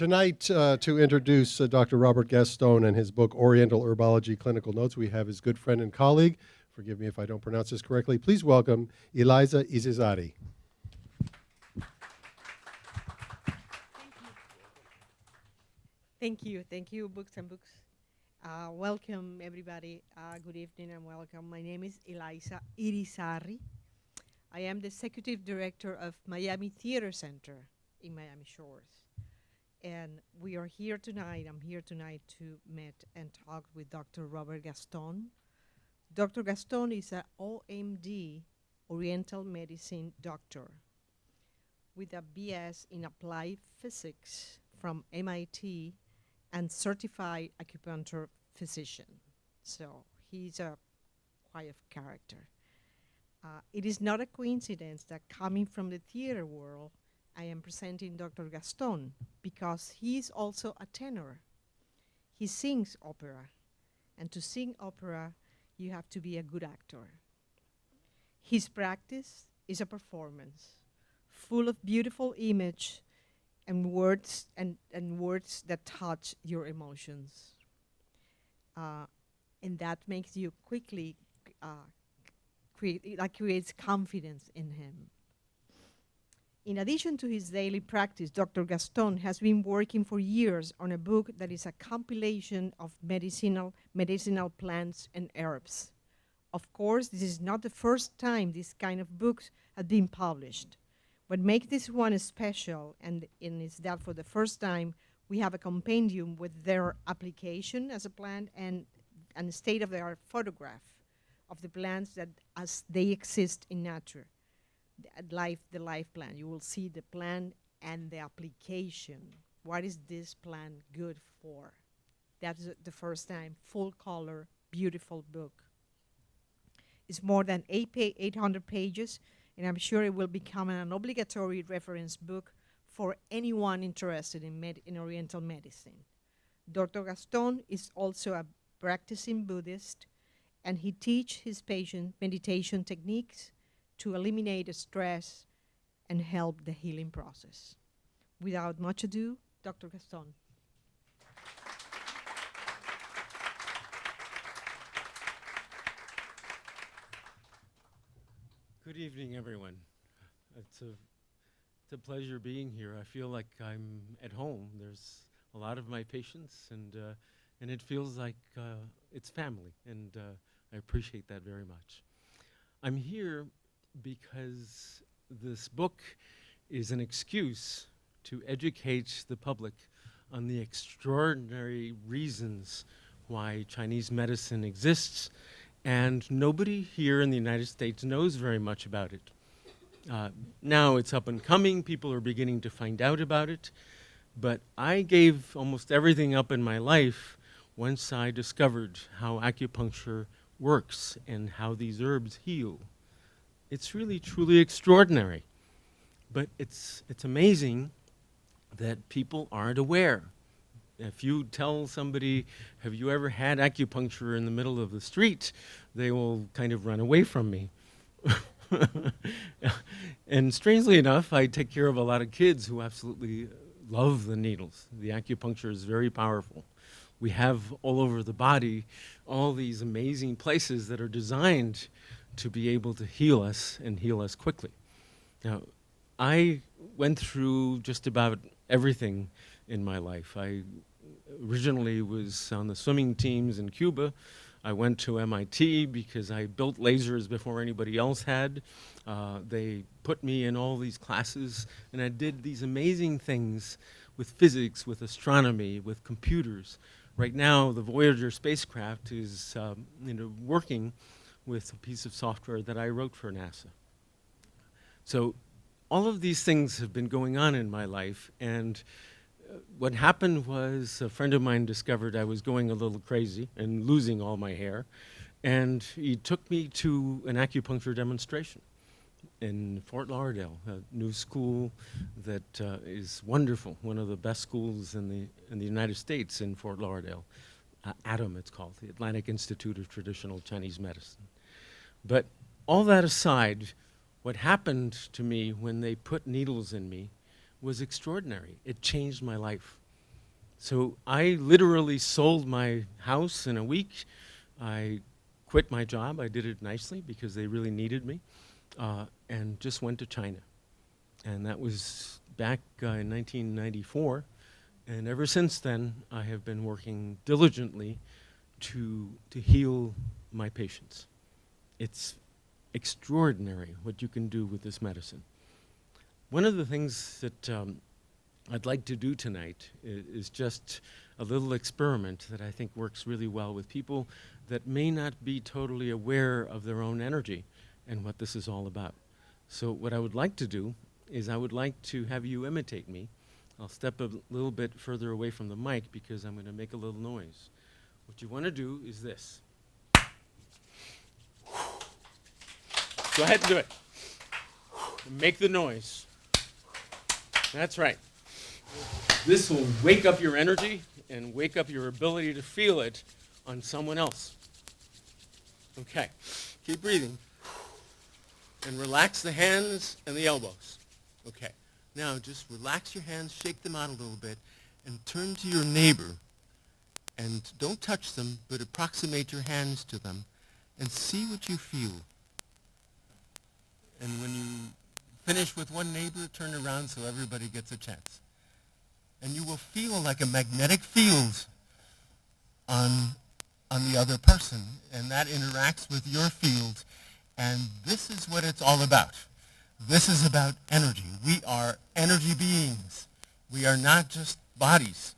Tonight, to introduce Dr. Robert Gaston and his book, Oriental Herbology Clinical Notes, we have his good friend and colleague, forgive me if I don't pronounce this correctly, please welcome Eliza Izizari. Thank you, Books and Books. Welcome, everybody. Good evening and welcome. My name is Eliza Irizarry. I am the Executive Director of Miami Theater Center in Miami Shores. And we are here tonight, I'm here tonight to meet and talk with Dr. Robert Gaston. Dr. Gaston is an OMD, Oriental Medicine doctor, with a BS in Applied Physics from MIT and certified acupuncture physician. So he's quite a character. It is not a coincidence that coming from the theater world, I am presenting Dr. Gaston because he's also a tenor. He sings opera, and to sing opera, you have to be a good actor. His practice is a performance, full of beautiful image and words and words that touch your emotions. And that makes you quickly, creates confidence in him. In addition to his daily practice, Dr. Gaston has been working for years on a book that is a compilation of medicinal plants and herbs. Of course, this is not the first time this kind of books have been published. What makes this one special, and is that for the first time, we have a compendium with their application as a plant and a state-of-the-art photograph of the plants that as they exist in nature. The life plant. You will see the plant and the application. What is this plant good for? That's the first time, full color, beautiful book. It's more than 800 pages, and I'm sure it will become an obligatory reference book for anyone interested in Oriental medicine. Dr. Gaston is also a practicing Buddhist, and he teaches his patients meditation techniques to eliminate stress and help the healing process. Without much ado, Dr. Gaston. Good evening, everyone. It's a pleasure being here. I feel like I'm at home. There's a lot of my patients, and it feels like it's family, and I appreciate that very much. I'm here because this book is an excuse to educate the public on the extraordinary reasons why Chinese medicine exists, and nobody here in the United States knows very much about it. Now it's up and coming, people are beginning to find out about it, but I gave almost everything up in my life once I discovered how acupuncture works and how these herbs heal. It's really, truly extraordinary. But it's amazing that people aren't aware. If you tell somebody, have you ever had acupuncture in the middle of the street, they will kind of run away from me. And strangely enough, I take care of a lot of kids who absolutely love the needles. The acupuncture is very powerful. We have all over the body all these amazing places that are designed to be able to heal us and heal us quickly. Now, I went through just about everything in my life. I originally was on the swimming teams in Cuba. I went to MIT because I built lasers before anybody else had. They put me in all these classes, and I did these amazing things with physics, with astronomy, with computers. Right now, the Voyager spacecraft is working with a piece of software that I wrote for NASA. So all of these things have been going on in my life, and what happened was a friend of mine discovered I was going a little crazy and losing all my hair, and he took me to an acupuncture demonstration in Fort Lauderdale, a new school that is wonderful, one of the best schools in the United States in Fort Lauderdale. ATOM, it's called, the Atlantic Institute of Traditional Chinese Medicine. But all that aside, what happened to me when they put needles in me was extraordinary. It changed my life. So I literally sold my house in a week. I quit my job. I did it nicely because they really needed me, and just went to China. And that was back in 1994. And ever since then, I have been working diligently to heal my patients. It's extraordinary what you can do with this medicine. One of the things that I'd like to do tonight is just a little experiment that I think works really well with people that may not be totally aware of their own energy and what this is all about. So what I would like to do is I would like to have you imitate me. I'll step a little bit further away from the mic because I'm going to make a little noise. What you want to do is this. Go ahead and do it. And make the noise. That's right. This will wake up your energy and wake up your ability to feel it on someone else. Okay. Keep breathing. And relax the hands and the elbows. Okay. Now just relax your hands, shake them out a little bit, and turn to your neighbor. And don't touch them, but approximate your hands to them and see what you feel. And when you finish with one neighbor, turn around so everybody gets a chance. And you will feel like a magnetic field on the other person, and that interacts with your field. And this is what it's all about. This is about energy. We are energy beings. We are not just bodies.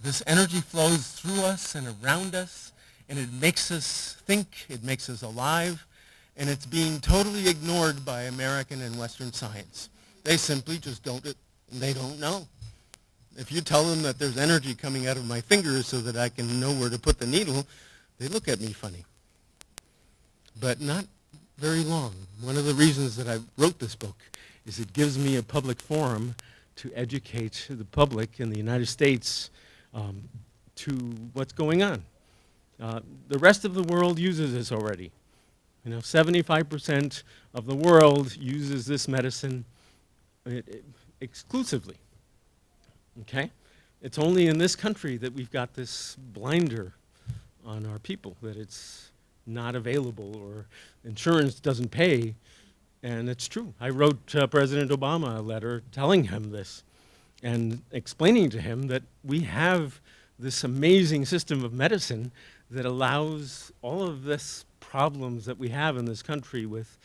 This energy flows through us and around us, and it makes us think, it makes us alive, and it's being totally ignored by American and Western science. They simply just don't know. If you tell them that there's energy coming out of my fingers so that I can know where to put the needle, they look at me funny. But not very long. One of the reasons that I wrote this book is it gives me a public forum to educate the public in the United States to what's going on. The rest of the world uses this already. 75% of the world uses this medicine exclusively. Okay? It's only in this country that we've got this blinder on our people, that it's not available or insurance doesn't pay. And it's true. I wrote President Obama a letter telling him this and explaining to him that we have this amazing system of medicine that allows all of this problems that we have in this country with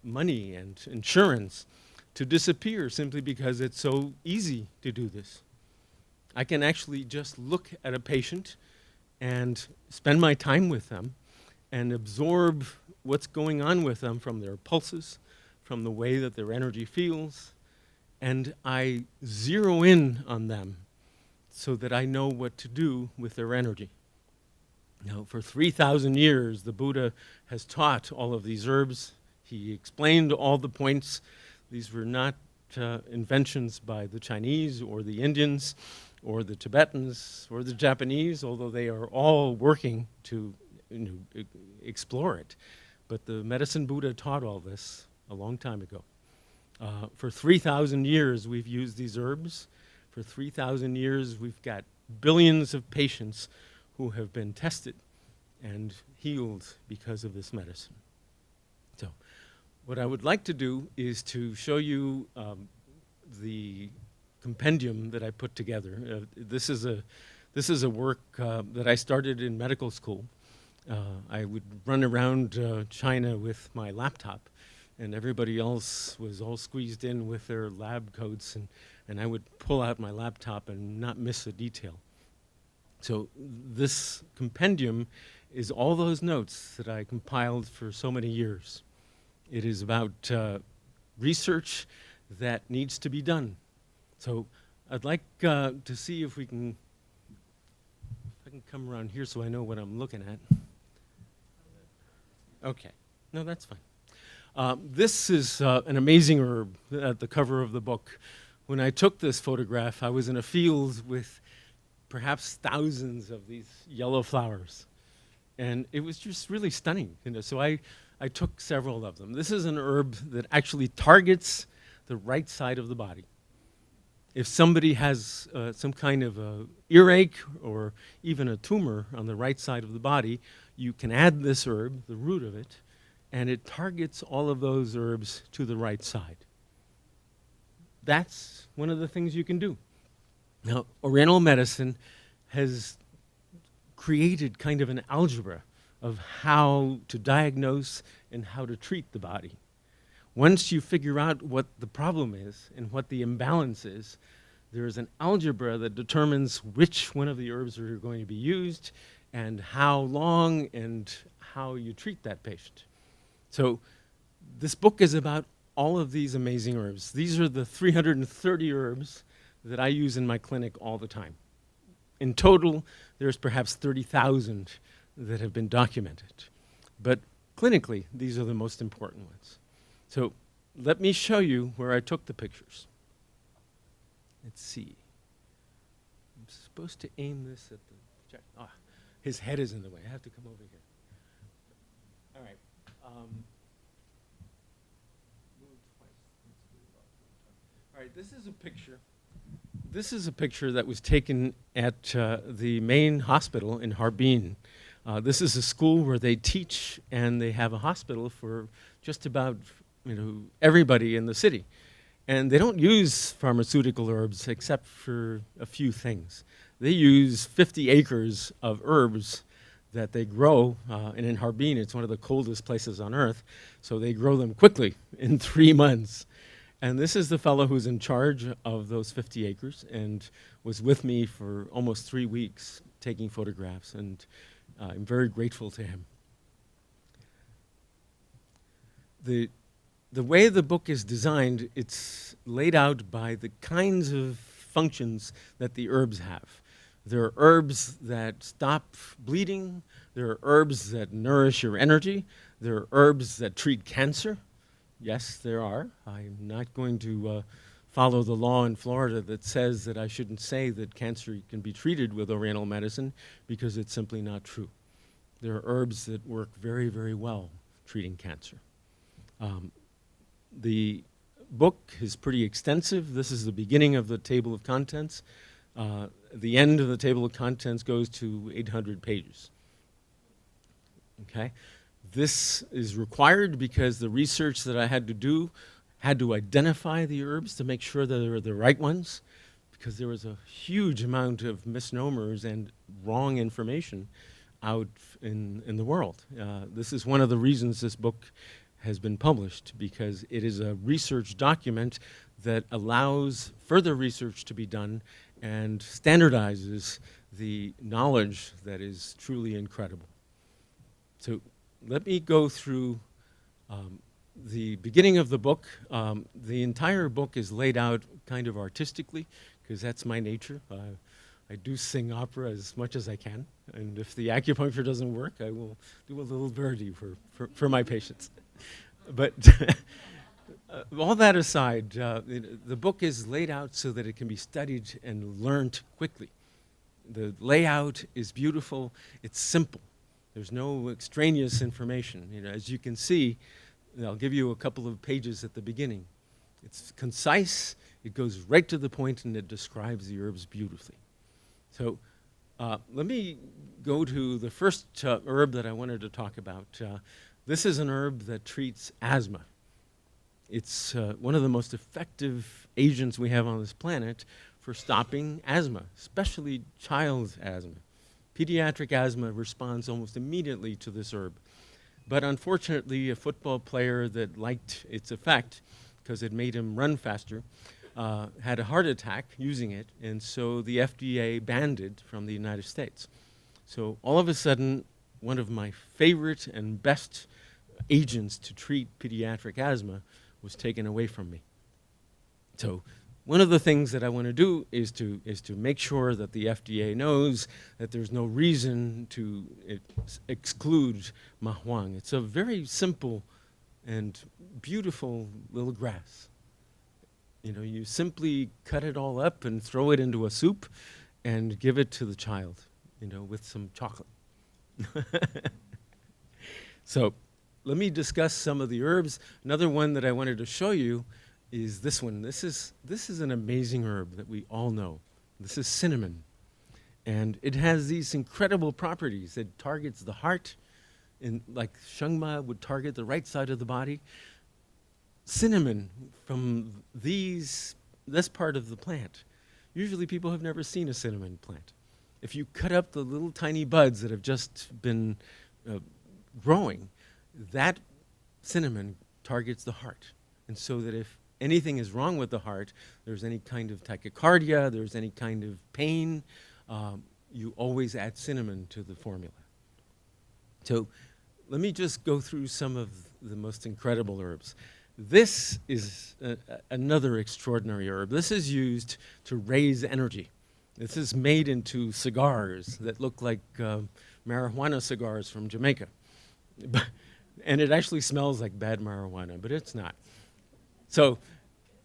money and insurance to disappear simply because it's so easy to do this. I can actually just look at a patient and spend my time with them and absorb what's going on with them from their pulses, from the way that their energy feels, and I zero in on them so that I know what to do with their energy. Now, for 3,000 years, the Buddha has taught all of these herbs. He explained all the points. These were not inventions by the Chinese or the Indians or the Tibetans or the Japanese, although they are all working to explore it. But the medicine Buddha taught all this a long time ago. For 3,000 years, we've used these herbs. For 3,000 years, we've got billions of patients who have been tested and healed because of this medicine. So what I would like to do is to show you the compendium that I put together. This is a work that I started in medical school. I would run around China with my laptop, and everybody else was all squeezed in with their lab coats, and I would pull out my laptop and not miss a detail. So this compendium is all those notes that I compiled for so many years. It is about research that needs to be done. So I'd like to see if I can come around here so I know what I'm looking at. Okay, no, that's fine. This is an amazing herb at the cover of the book. When I took this photograph, I was in a field with perhaps thousands of these yellow flowers. And it was just really stunning. So I took several of them. This is an herb that actually targets the right side of the body. If somebody has some kind of a earache or even a tumor on the right side of the body, you can add this herb, the root of it, and it targets all of those herbs to the right side. That's one of the things you can do. Now, Oriental medicine has created kind of an algebra of how to diagnose and how to treat the body. Once you figure out what the problem is and what the imbalance is, there is an algebra that determines which one of the herbs are going to be used and how long and how you treat that patient. So this book is about all of these amazing herbs. These are the 330 herbs that I use in my clinic all the time. In total, there's perhaps 30,000 that have been documented. But clinically, these are the most important ones. So let me show you where I took the pictures. Let's see. I'm supposed to aim this at the check. Ah, his head is in the way. I have to come over here. All right. All right, this is a picture. This is a picture that was taken at the main hospital in Harbin. This is a school where they teach and they have a hospital for just about everybody in the city. And they don't use pharmaceutical herbs except for a few things. They use 50 acres of herbs that they grow, and in Harbin, it's one of the coldest places on earth, so they grow them quickly in 3 months. And this is the fellow who's in charge of those 50 acres and was with me for almost 3 weeks taking photographs, and I'm very grateful to him. The way the book is designed, it's laid out by the kinds of functions that the herbs have. There are herbs that stop bleeding. There are herbs that nourish your energy. There are herbs that treat cancer. Yes, there are. I'm not going to follow the law in Florida that says that I shouldn't say that cancer can be treated with Oriental medicine, because it's simply not true. There are herbs that work very, very well treating cancer. The book is pretty extensive. This is the beginning of the table of contents. The end of the table of contents goes to 800 pages. Okay? This is required because the research that I had to do had to identify the herbs to make sure that they were the right ones, because there was a huge amount of misnomers and wrong information out in the world. This is one of the reasons this book has been published, because it is a research document that allows further research to be done and standardizes the knowledge that is truly incredible. So let me go through the beginning of the book. The entire book is laid out kind of artistically, because that's my nature. I do sing opera as much as I can, and if the acupuncture doesn't work, I will do a little birdie for my patients. But all that aside, the book is laid out so that it can be studied and learned quickly. The layout is beautiful. It's simple. There's no extraneous information. As you can see, I'll give you a couple of pages at the beginning. It's concise. It goes right to the point, and it describes the herbs beautifully. So let me go to the first herb that I wanted to talk about. This is an herb that treats asthma. It's one of the most effective agents we have on this planet for stopping asthma, especially child asthma. Pediatric asthma responds almost immediately to this herb. But unfortunately, a football player that liked its effect, because it made him run faster, had a heart attack using it, and so the FDA banned it from the United States. So all of a sudden, one of my favorite and best agents to treat pediatric asthma was taken away from me. So one of the things that I want to do is to make sure that the FDA knows that there's no reason to exclude mahuang. It's a very simple and beautiful little grass. You simply cut it all up and throw it into a soup and give it to the child, with some chocolate. So let me discuss some of the herbs. Another one that I wanted to show you is this one. This is an amazing herb that we all know. This is cinnamon. And it has these incredible properties. It targets the heart, like shengma would target the right side of the body. Cinnamon from this part of the plant. Usually people have never seen a cinnamon plant. If you cut up the little tiny buds that have just been growing, that cinnamon targets the heart. And so that if anything is wrong with the heart, there's any kind of tachycardia, there's any kind of pain, you always add cinnamon to the formula. So let me just go through some of the most incredible herbs. This is another extraordinary herb. This is used to raise energy. This is made into cigars that look like marijuana cigars from Jamaica. And it actually smells like bad marijuana, but it's not. So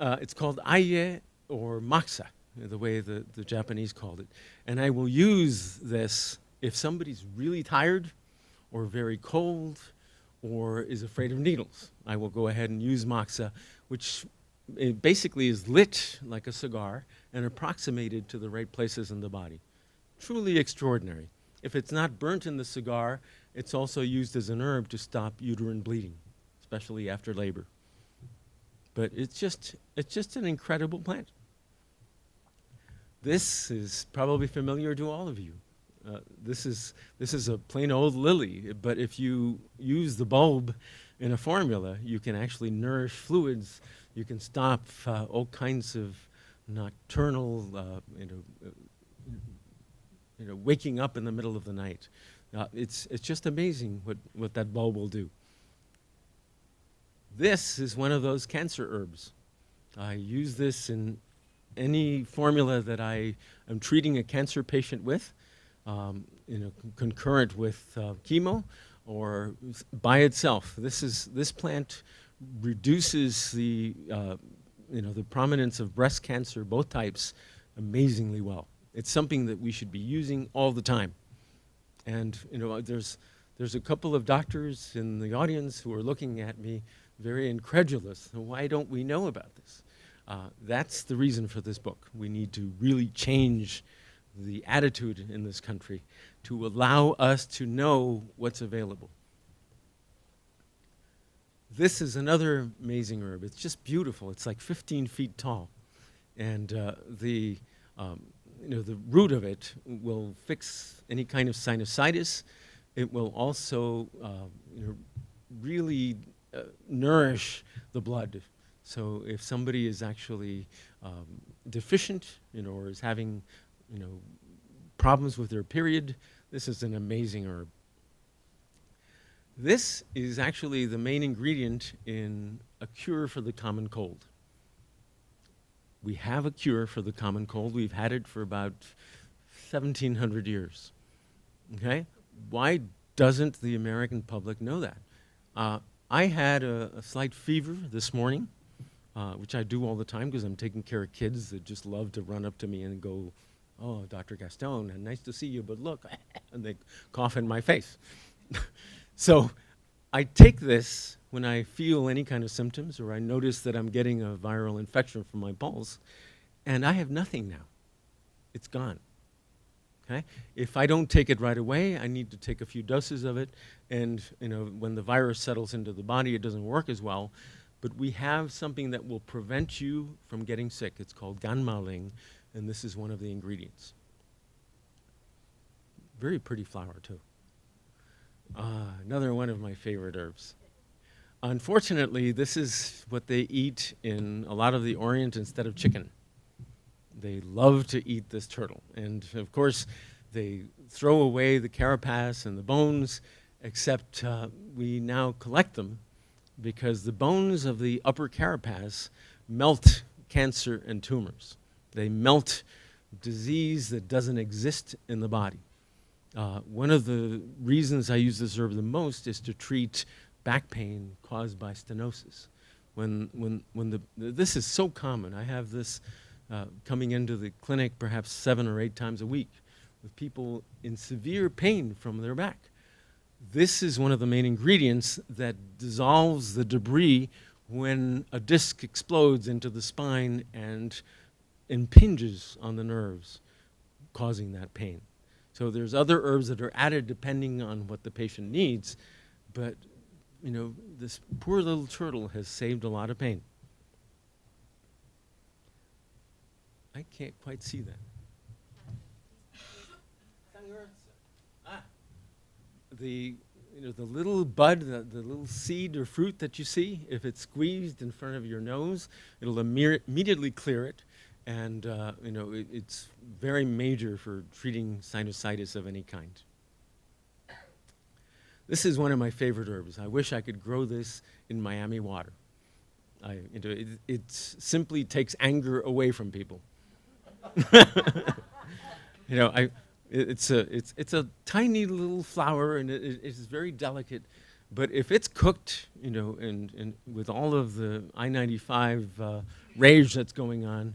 it's called aye or maksa, the way the Japanese called it. And I will use this if somebody's really tired or very cold or is afraid of needles. I will go ahead and use maksa, which it basically is lit like a cigar and approximated to the right places in the body. Truly extraordinary. If it's not burnt in the cigar, it's also used as an herb to stop uterine bleeding, especially after labor. But it's just an incredible plant. This is probably familiar to all of you. This is a plain old lily, but if you use the bulb in a formula, you can actually nourish fluids. You can stop all kinds of nocturnal, waking up in the middle of the night. It's just amazing what that bulb will do. This is one of those cancer herbs. I use this in any formula that I am treating a cancer patient with, concurrent with chemo or by itself. This plant reduces the prominence of breast cancer, both types, amazingly well. It's something that we should be using all the time. And there's a couple of doctors in the audience who are looking at me very incredulous. Why don't we know about this? That's the reason for this book. We need to really change the attitude in this country to allow us to know what's available. This is another amazing herb. It's just beautiful. It's like 15 feet tall. And the root of it will fix any kind of sinusitis. It will also really nourish the blood. So if somebody is actually deficient, or is having, problems with their period, this is an amazing herb. This is actually the main ingredient in a cure for the common cold. We have a cure for the common cold. We've had it for about 1,700 years. Okay? Why doesn't the American public know that? I had a slight fever this morning, which I do all the time because I'm taking care of kids that just love to run up to me and go, "Oh, Dr. Gaston, nice to see you, but look," and they cough in my face. So I take this when I feel any kind of symptoms or I notice that I'm getting a viral infection from my pulse, and I have nothing now. It's gone. Okay? If I don't take it right away, I need to take a few doses of it, and when the virus settles into the body, it doesn't work as well. But we have something that will prevent you from getting sick. It's called Ganma Lin, and this is one of the ingredients. Very pretty flower, too. Another one of my favorite herbs. Unfortunately, this is what they eat in a lot of the Orient instead of chicken. They love to eat this turtle. And of course, they throw away the carapace and the bones, except we now collect them because the bones of the upper carapace melt cancer and tumors. They melt disease that doesn't exist in the body. One of the reasons I use this herb the most is to treat back pain caused by stenosis. This is so common. I have this coming into the clinic perhaps 7 or 8 times a week with people in severe pain from their back. This is one of the main ingredients that dissolves the debris when a disc explodes into the spine and impinges on the nerves, causing that pain. So there's other herbs that are added depending on what the patient needs, but you know, this poor little turtle has saved a lot of pain. I can't quite see that. The little bud, the little seed or fruit that you see, if it's squeezed in front of your nose, it'll immediately clear it, and it's very major for treating sinusitis of any kind. This is one of my favorite herbs. I wish I could grow this in Miami water. It simply takes anger away from people. It's a tiny little flower, and it's very delicate. But if it's cooked, and with all of the I-95 rage that's going on,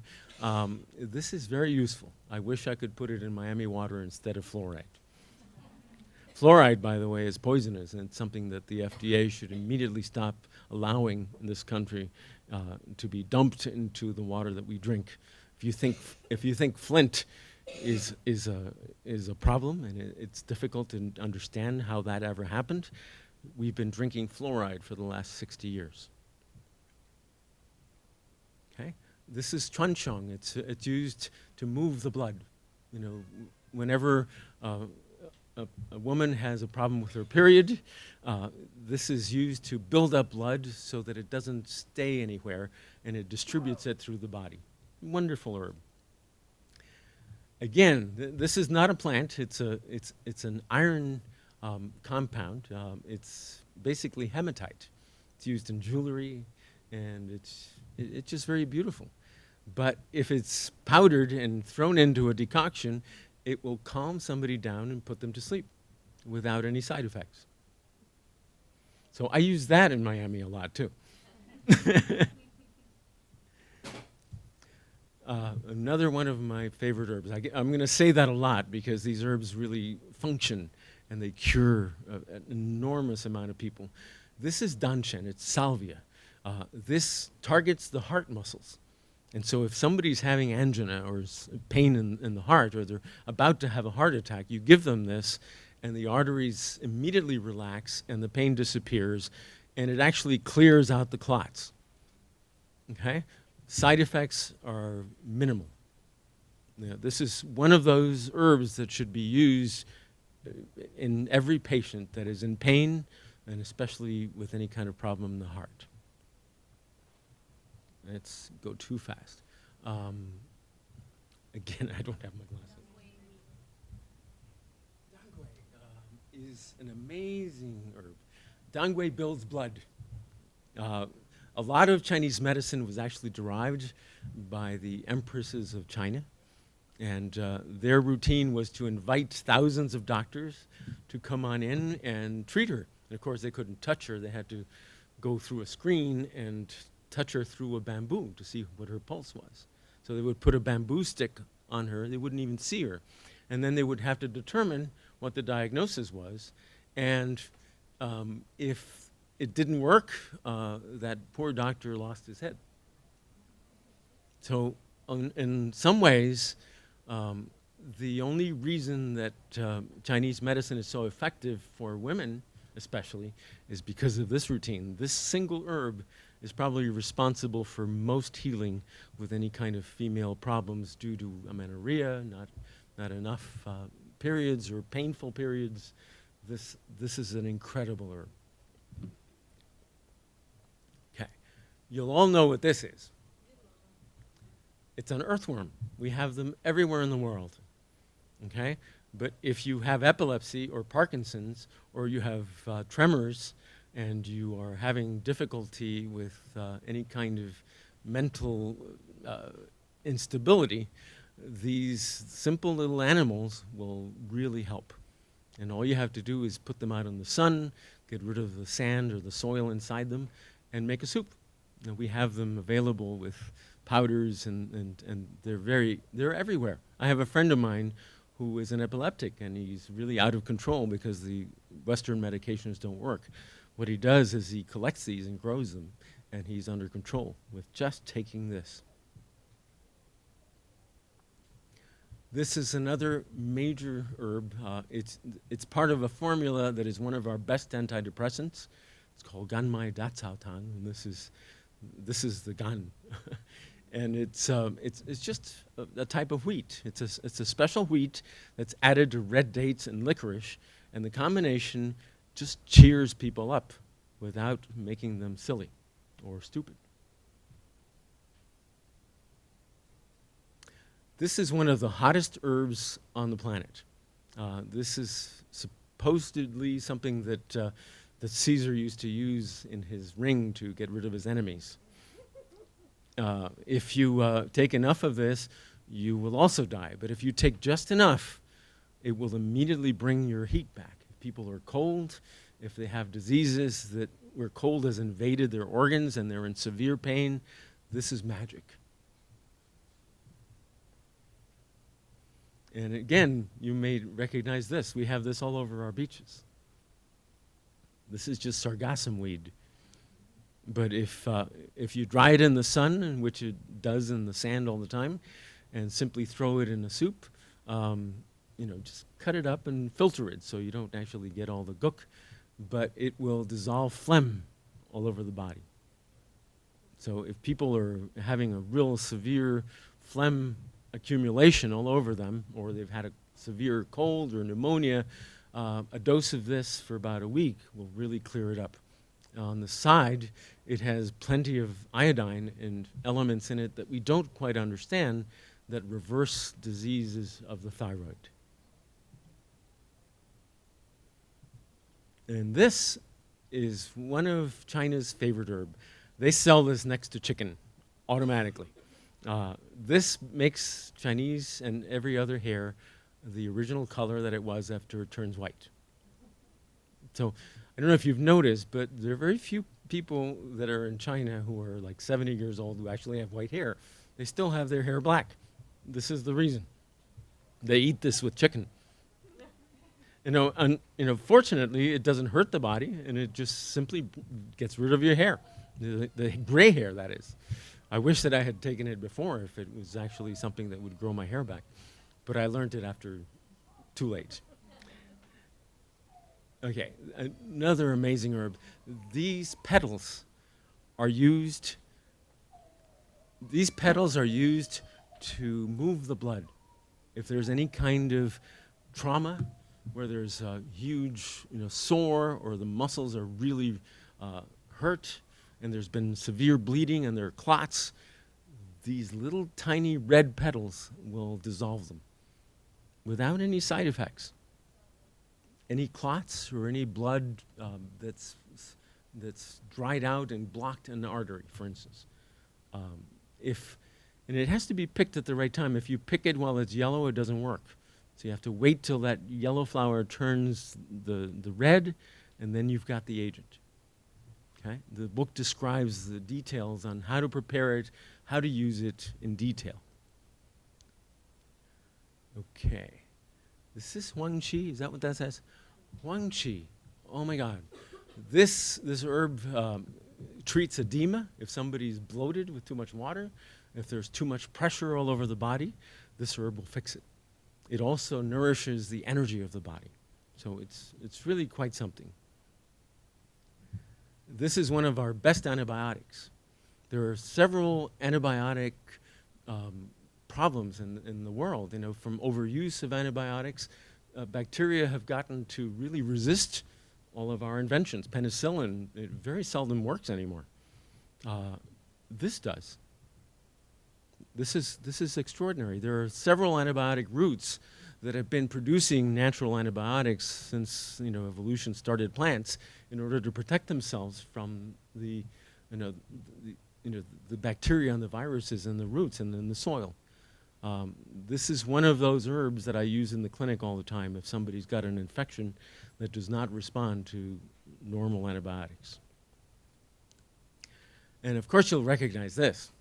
this is very useful. I wish I could put it in Miami water instead of fluoride. Fluoride, by the way, is poisonous, and it's something that the FDA should immediately stop allowing in this country to be dumped into the water that we drink. If you think Flint is a problem, and it's difficult to understand how that ever happened, we've been drinking fluoride for the last 60 years. Okay, this is Chonchong. It's used to move the blood. Whenever a woman has a problem with her period, this is used to build up blood so that it doesn't stay anywhere, and it distributes it through the body. Wonderful herb. Again, this is not a plant. It's an iron compound. It's basically hematite. It's used in jewelry, and it's just very beautiful. But if it's powdered and thrown into a decoction, it will calm somebody down and put them to sleep without any side effects. So I use that in Miami a lot too. Another one of my favorite herbs. I'm going to say that a lot because these herbs really function and they cure an enormous amount of people. This is Duncan. It's salvia. This targets the heart muscles. And so if somebody's having angina or pain in the heart, or they're about to have a heart attack, you give them this, and the arteries immediately relax, and the pain disappears, and it actually clears out the clots. Okay? Side effects are minimal. This is one of those herbs that should be used in every patient that is in pain, and especially with any kind of problem in the heart. Let's go too fast. Again, I don't have my glasses. Dengue is an amazing herb. Dengue builds blood. A lot of Chinese medicine was actually derived by the empresses of China, and their routine was to invite thousands of doctors to come on in and treat her. And of course, they couldn't touch her. They had to go through a screen and touch her through a bamboo to see what her pulse was. So they would put a bamboo stick on her. They wouldn't even see her. And then they would have to determine what the diagnosis was. And if it didn't work, that poor doctor lost his head. So in some ways, the only reason that Chinese medicine is so effective for women especially is because of this routine. This single herb is probably responsible for most healing with any kind of female problems due to amenorrhea, not enough periods or painful periods. This is an incredible herb. Okay, you'll all know what this is. It's an earthworm. We have them everywhere in the world. Okay, but if you have epilepsy or Parkinson's, or you have tremors, and you are having difficulty with any kind of mental instability, these simple little animals will really help. And all you have to do is put them out in the sun, get rid of the sand or the soil inside them, and make a soup. And we have them available with powders, and they're everywhere. I have a friend of mine who is an epileptic, and he's really out of control because the Western medications don't work. What he does is he collects these and grows them, and he's under control with just taking this. This is another major herb. It's part of a formula that is one of our best antidepressants. It's called Ganma Lin, and this is the gan. And it's just a type of wheat. It's a special wheat that's added to red dates and licorice, and the combination just cheers people up without making them silly or stupid. This is one of the hottest herbs on the planet. This is supposedly something that Caesar used to use in his ring to get rid of his enemies. If you take enough of this, you will also die. But if you take just enough, it will immediately bring your heat back. If people are cold, if they have diseases where cold has invaded their organs and they're in severe pain, this is magic. And again, you may recognize this. We have this all over our beaches. This is just Sargassum weed. But if you dry it in the sun, which it does in the sand all the time, and simply throw it in a soup, just cut it up and filter it so you don't actually get all the gook, but it will dissolve phlegm all over the body. So if people are having a real severe phlegm accumulation all over them, or they've had a severe cold or pneumonia, a dose of this for about a week will really clear it up. On the side, it has plenty of iodine and elements in it that we don't quite understand that reverse diseases of the thyroid. And this is one of China's favorite herb. They sell this next to chicken automatically. This makes Chinese and every other hair the original color that it was after it turns white. So I don't know if you've noticed, but there are very few people that are in China who are like 70 years old who actually have white hair. They still have their hair black. This is the reason. They eat this with chicken. Fortunately, it doesn't hurt the body, and it just simply gets rid of your hair, the gray hair, that is. I wish that I had taken it before if it was actually something that would grow my hair back. But I learned it after too late. Okay, another amazing herb. These petals are used to move the blood. If there's any kind of trauma where there's a huge sore, or the muscles are really hurt, and there's been severe bleeding and there are clots, these little tiny red petals will dissolve them without any side effects. Any clots or any blood that's dried out and blocked an artery, for instance. And it has to be picked at the right time. If you pick it while it's yellow, it doesn't work. So you have to wait till that yellow flower turns the red, and then you've got the agent. Okay? The book describes the details on how to prepare it, how to use it in detail. Okay. Is this Huang Qi? Is that what that says? Huang Qi. Oh my God. This herb treats edema. If somebody's bloated with too much water, if there's too much pressure all over the body, this herb will fix it. It also nourishes the energy of the body. So it's really quite something. This is one of our best antibiotics. There are several antibiotic problems in the world. From overuse of antibiotics, bacteria have gotten to really resist all of our inventions. Penicillin, it very seldom works anymore. This does. This is extraordinary. There are several antibiotic roots that have been producing natural antibiotics since evolution started plants in order to protect themselves from the bacteria and the viruses in the roots and in the soil. This is one of those herbs that I use in the clinic all the time if somebody's got an infection that does not respond to normal antibiotics. And of course you'll recognize this.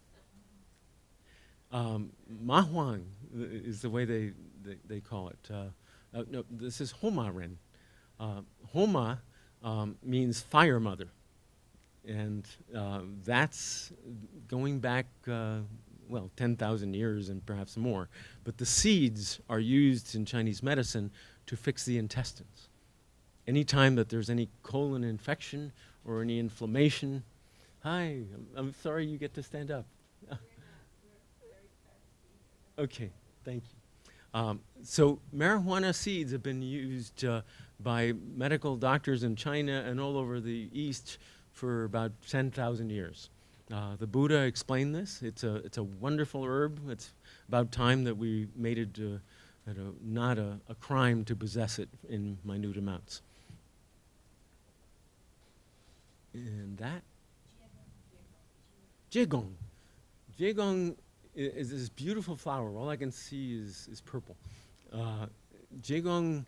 Ma Huang is the way they call it. No, this is Homa Ren. Homa means fire mother. And that's going back, well, 10,000 years and perhaps more. But the seeds are used in Chinese medicine to fix the intestines. Anytime that there's any colon infection or any inflammation, hi, I'm sorry you get to stand up. Okay, thank you. So marijuana seeds have been used by medical doctors in China and all over the East for about 10,000 years. The Buddha explained this. It's a wonderful herb. It's about time that we made it not a crime to possess it in minute amounts. And that? Jaegong. Jaegong is this beautiful flower. All I can see is purple. Jaegong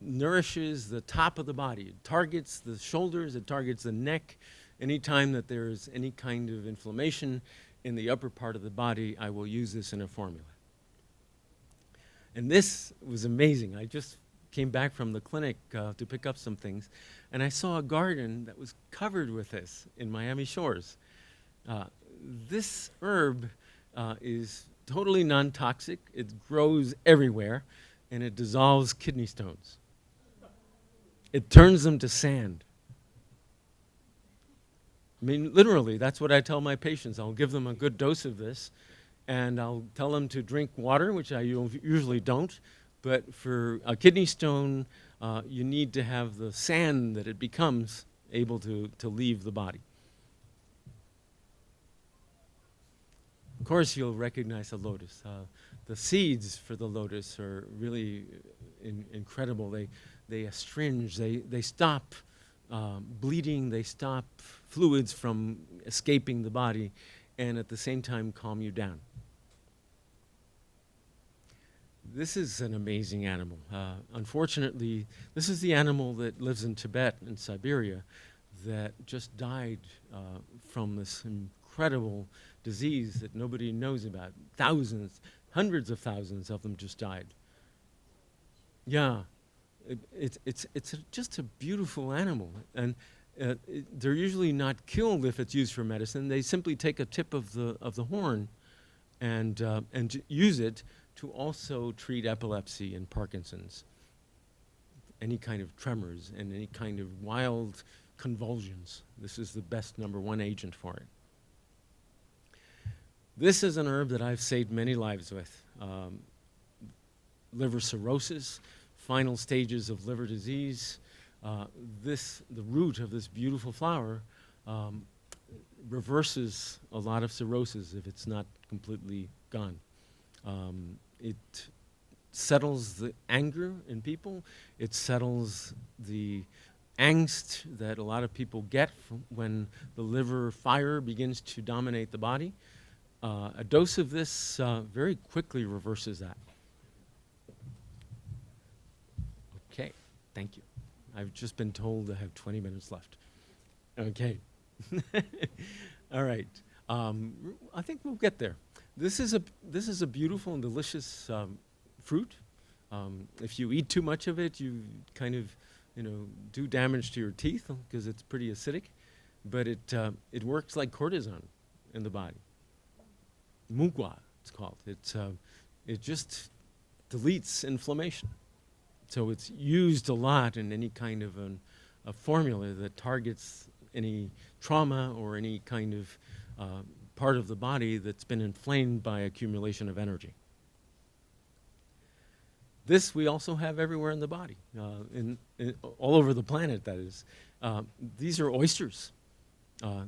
nourishes the top of the body. It targets the shoulders, it targets the neck. Anytime that there's any kind of inflammation in the upper part of the body, I will use this in a formula. And this was amazing. I just came back from the clinic to pick up some things, and I saw a garden that was covered with this in Miami Shores. This herb is totally non-toxic. It grows everywhere, and it dissolves kidney stones. It turns them to sand. I mean, literally, that's what I tell my patients. I'll give them a good dose of this, and I'll tell them to drink water, which I usually don't. But for a kidney stone, you need to have the sand that it becomes able to leave the body. Of course, you'll recognize the lotus. The seeds for the lotus are really incredible. They astringe, they stop bleeding, they stop fluids from escaping the body, and at the same time calm you down. This is an amazing animal. Unfortunately, this is the animal that lives in Tibet and Siberia that just died from this incredible disease that nobody knows about. Thousands, hundreds of thousands of them just died. Yeah, it's just a beautiful animal. And they're usually not killed if it's used for medicine. They simply take a tip of the horn and use it to also treat epilepsy and Parkinson's, any kind of tremors and any kind of wild convulsions. This is the best #1 agent for it. This is an herb that I've saved many lives with. Liver cirrhosis, final stages of liver disease. The root of this beautiful flower reverses a lot of cirrhosis if it's not completely gone. It settles the anger in people. It settles the angst that a lot of people get when the liver fire begins to dominate the body. A dose of this very quickly reverses that. Okay, thank you. I've just been told I have 20 minutes left. Okay. All right. I think we'll get there. This is a beautiful and delicious fruit. If you eat too much of it, you kind of, do damage to your teeth because it's pretty acidic. But it works like cortisone in the body. Mugua, it's called. It just deletes inflammation. So it's used a lot in any kind of a formula that targets any trauma or any kind of part of the body that's been inflamed by accumulation of energy. This we also have everywhere in the body, all over the planet, that is. These are oysters.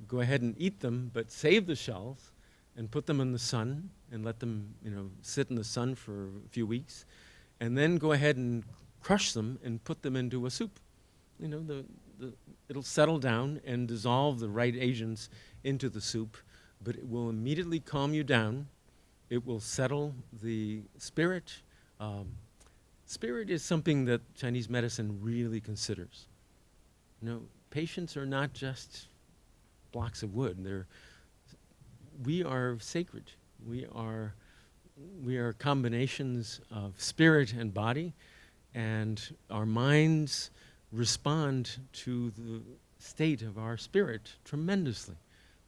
Go ahead and eat them, but save the shells and put them in the sun and let them sit in the sun for a few weeks. And then go ahead and crush them and put them into a soup. It'll settle down and dissolve the right agents into the soup, but it will immediately calm you down. It will settle the spirit. Spirit is something that Chinese medicine really considers. Patients are not just blocks of wood. We are sacred. We are combinations of spirit and body, and our minds respond to the state of our spirit tremendously.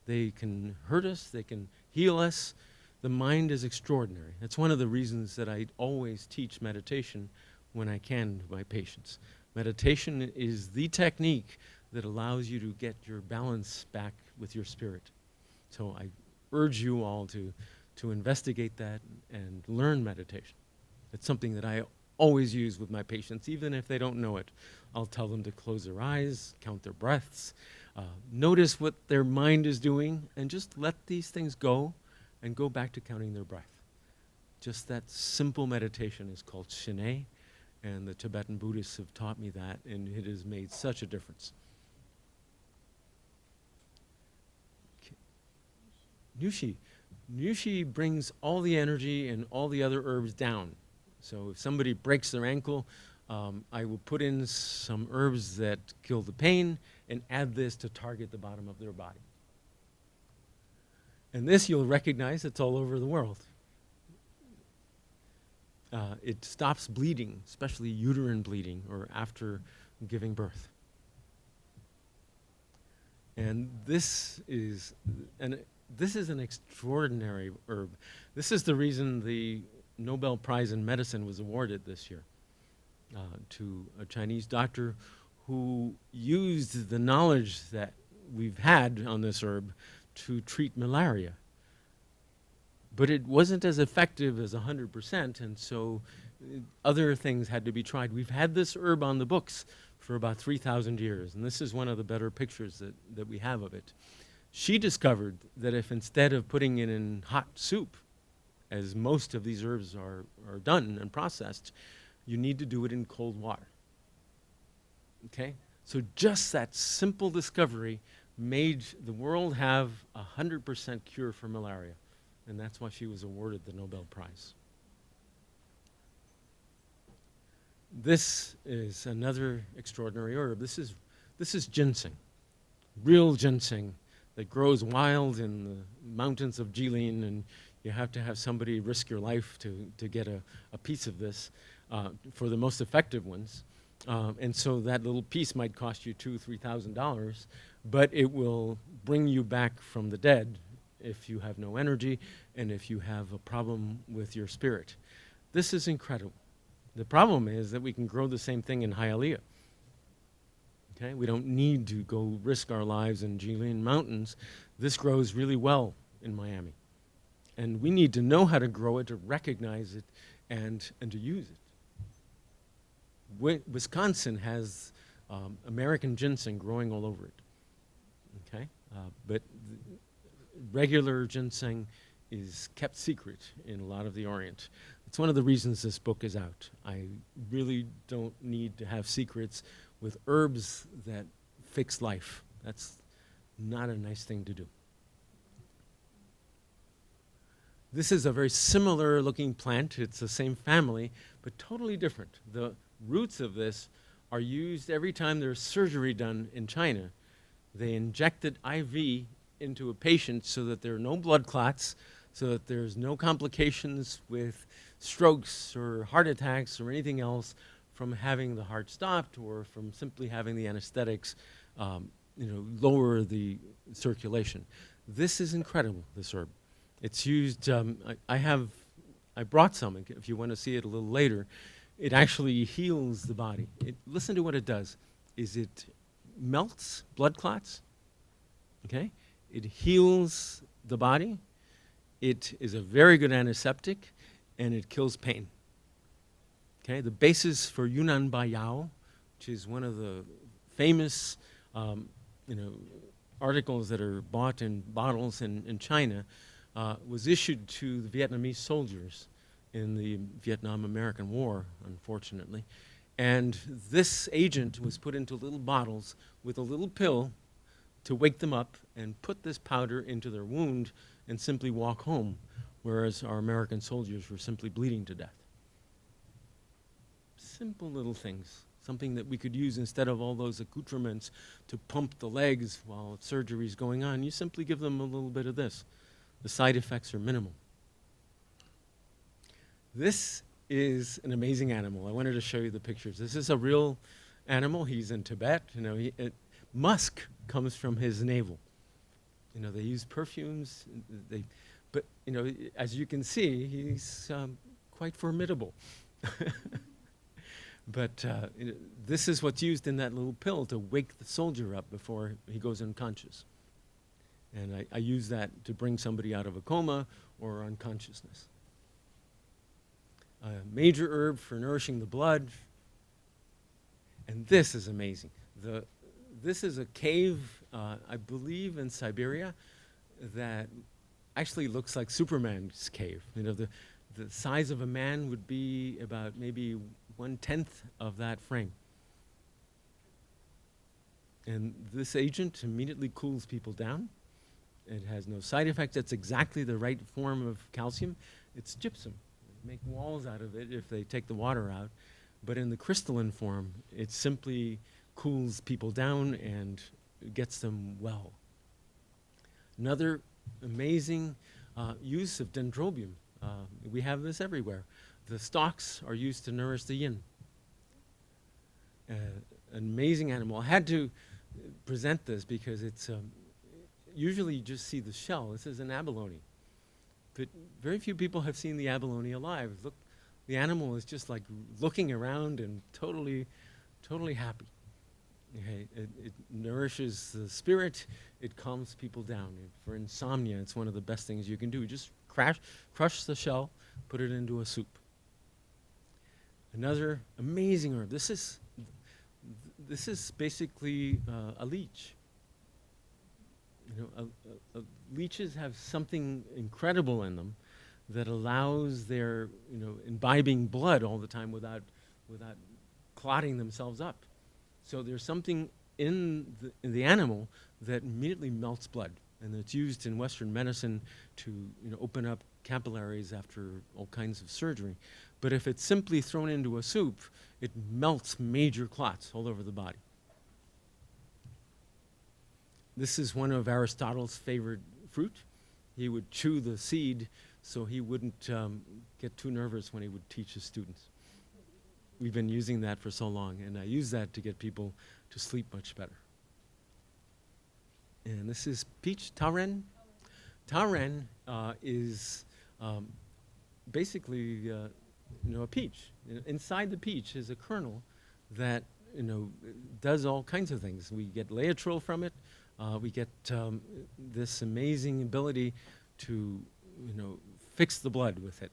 They can hurt us, they can heal us. The mind is extraordinary. That's one of the reasons that I always teach meditation when I can to my patients. Meditation is the technique that allows you to get your balance back with your spirit. So I urge you all to investigate that and learn meditation. It's something that I always use with my patients, even if they don't know it. I'll tell them to close their eyes, count their breaths, notice what their mind is doing, and just let these things go and go back to counting their breath. Just that simple meditation is called shinai, and the Tibetan Buddhists have taught me that, and it has made such a difference. Nyushi. Nyushi brings all the energy and all the other herbs down. So if somebody breaks their ankle, I will put in some herbs that kill the pain and add this to target the bottom of their body. And this you'll recognize, it's all over the world. It stops bleeding, especially uterine bleeding or after giving birth. And this is an extraordinary herb. This is the reason the Nobel Prize in Medicine was awarded this year to a Chinese doctor who used the knowledge that we've had on this herb to treat malaria. But it wasn't as effective as 100%, and so other things had to be tried. We've had this herb on the books for about 3,000 years, and this is one of the better pictures that we have of it. She discovered that if instead of putting it in hot soup, as most of these herbs are done and processed, you need to do it in cold water. Okay? So just that simple discovery made the world have 100% cure for malaria. And that's why she was awarded the Nobel Prize. This is another extraordinary herb. This is ginseng, real ginseng that grows wild in the mountains of Jilin, and you have to have somebody risk your life to get a piece of this for the most effective ones. And so that little piece might cost you $2,000, $3,000, but it will bring you back from the dead if you have no energy and if you have a problem with your spirit. This is incredible. The problem is that we can grow the same thing in Hialeah. Okay? We don't need to go risk our lives in Jilin Mountains. This grows really well in Miami. And we need to know how to grow it, to recognize it, and to use it. Wisconsin has American ginseng growing all over it. Okay? But regular ginseng is kept secret in a lot of the Orient. It's one of the reasons this book is out. I really don't need to have secrets with herbs that fix life. That's not a nice thing to do. This is a very similar looking plant. It's the same family, but totally different. The roots of this are used every time there's surgery done in China. They inject it IV into a patient so that there are no blood clots, so that there's no complications with strokes or heart attacks or anything else from having the heart stopped or from simply having the anesthetics lower the circulation. This is incredible, this herb. It's used, I brought some, if you want to see it a little later. It actually heals the body. Listen to what it does, is it melts blood clots, okay? It heals the body. It is a very good antiseptic, and it kills pain. Okay, the basis for Yunnan Baiyao, which is one of the famous articles that are bought in bottles in China, was issued to the Vietnamese soldiers in the Vietnam-American War, unfortunately. And this agent was put into little bottles with a little pill to wake them up and put this powder into their wound and simply walk home, whereas our American soldiers were simply bleeding to death. Simple little things, something that we could use instead of all those accoutrements to pump the legs while surgery is going on. You simply give them a little bit of this. The side effects are minimal. This is an amazing animal. I wanted to show you the pictures. This is a real animal. He's in Tibet. musk comes from his navel. You know, they use perfumes, but you know, as you can see, he's quite formidable. But you know, this is what's used in that little pill to wake the soldier up before he goes unconscious. And I use that to bring somebody out of a coma or unconsciousness. A major herb for nourishing the blood. And this is amazing. This is a cave, I believe in Siberia, that actually looks like Superman's cave. You know, the size of a man would be about maybe 1/10 of that frame. And this agent immediately cools people down. It has no side effects. It's exactly the right form of calcium. It's gypsum. They make walls out of it if they take the water out. But in the crystalline form, it simply cools people down and gets them well. Another amazing use of dendrobium. We have this everywhere. The stalks are used to nourish the yin. An amazing animal. I had to present this because it's usually you just see the shell. This is an abalone. But very few people have seen the abalone alive. Look, the animal is just like looking around and totally happy. Okay, it nourishes the spirit. It calms people down. For insomnia, it's one of the best things you can do. Just crush the shell, put it into a soup. Another amazing herb. This is basically a leech. You know, leeches have something incredible in them that allows their, you know, imbibing blood all the time without clotting themselves up. So there's something in the animal that immediately melts blood, and it's used in Western medicine to, you know, open up capillaries after all kinds of surgery. But if it's simply thrown into a soup, it melts major clots all over the body. This is one of Aristotle's favorite fruit. He would chew the seed so he wouldn't get too nervous when he would teach his students. We've been using that for so long, and I use that to get people to sleep much better. And this is peach tauren. Tauren is basically you know, a peach. Inside the peach is a kernel that, you know, does all kinds of things. We get laetrile from it. We get this amazing ability to, you know, fix the blood with it.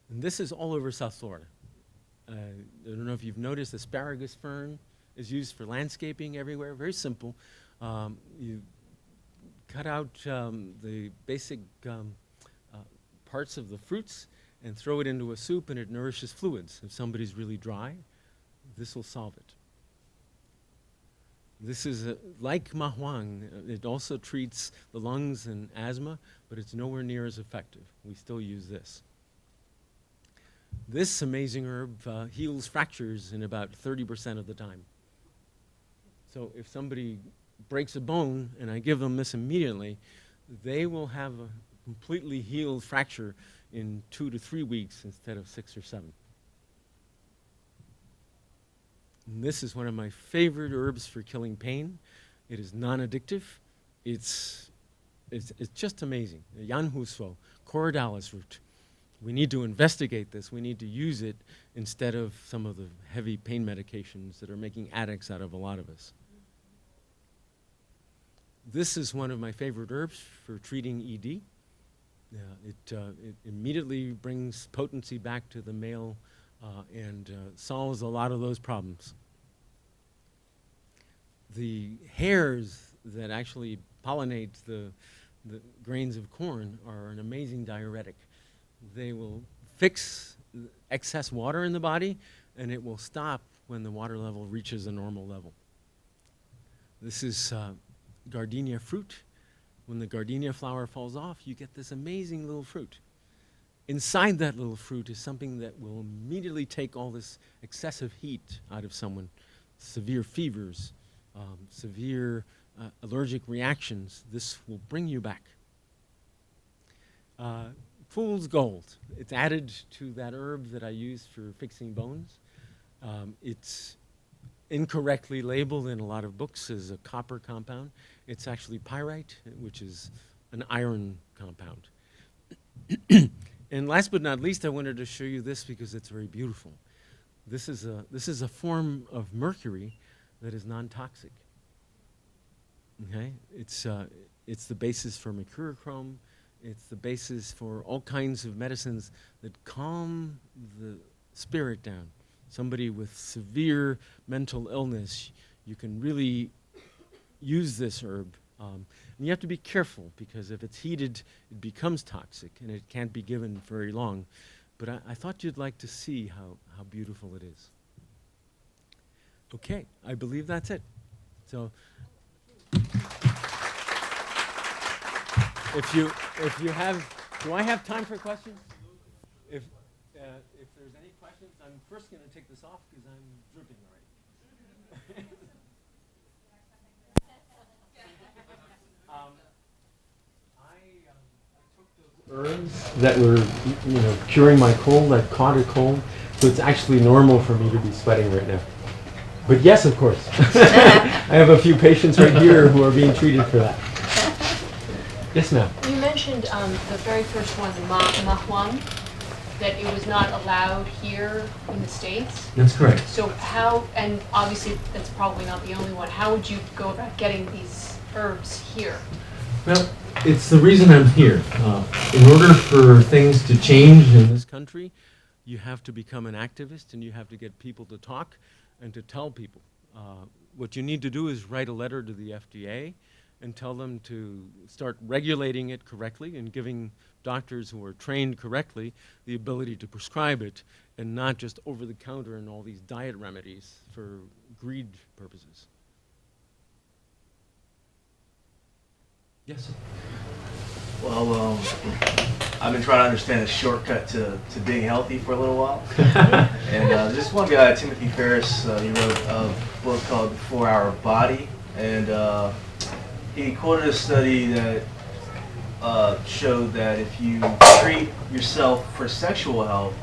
And this is all over South Florida. I don't know if you've noticed, asparagus fern is used for landscaping everywhere. Very simple. You cut out the basic parts of the fruits and throw it into a soup, and it nourishes fluids. If somebody's really dry, this will solve it. This is like mahuang. It also treats the lungs and asthma, but it's nowhere near as effective. We still use this. This amazing herb heals fractures in about 30% of the time. So if somebody breaks a bone and I give them this immediately, they will have a completely healed fracture in 2 to 3 weeks instead of 6 or 7. And this is one of my favorite herbs for killing pain. It is non-addictive. It's just amazing. Januszo, cordalis root. We need to investigate this. We need to use it instead of some of the heavy pain medications that are making addicts out of a lot of us. This is one of my favorite herbs for treating ED. It immediately brings potency back to the male and solves a lot of those problems. The hairs that actually pollinate the grains of corn are an amazing diuretic. They will fix excess water in the body, and it will stop when the water level reaches a normal level. This is Gardenia fruit. When the gardenia flower falls off, you get this amazing little fruit. Inside that little fruit is something that will immediately take all this excessive heat out of someone. Severe fevers, severe allergic reactions. This will bring you back. Fool's gold. It's added to that herb that I use for fixing bones. It's incorrectly labeled in a lot of books as a copper compound. It's actually pyrite, which is an iron compound. And last but not least, I wanted to show you this because it's very beautiful. This is a form of mercury that is non-toxic. Okay, it's the basis for mercurochrome. It's the basis for all kinds of medicines that calm the spirit down. Somebody with severe mental illness, you can really use this herb. And you have to be careful because if it's heated, it becomes toxic and it can't be given very long. But I thought you'd like to see how beautiful it is. Okay, I believe that's it. So if you have, do I have time for questions? If there's any questions, I'm first going to take this off because I'm dripping already. I took those herbs that were, curing my cold. I caught a cold, so it's actually normal for me to be sweating right now. But yes, of course. I have a few patients right here who are being treated for that. Yes, ma'am. You mentioned the very first one, the mahuang, that it was not allowed here in the States. That's correct. So how, and obviously that's probably not the only one, how would you go about getting these herbs here? Well, it's the reason I'm here. In order for things to change in this country, you have to become an activist and you have to get people to talk and to tell people. What you need to do is write a letter to the FDA and tell them to start regulating it correctly and giving doctors who are trained correctly the ability to prescribe it and not just over the counter and all these diet remedies for greed purposes. Yes, sir. Well, I've been trying to understand a shortcut to being healthy for a little while. And this one guy, Timothy Ferriss, he wrote a book called The 4-Hour Body. And he quoted a study that showed that if you treat yourself for sexual health,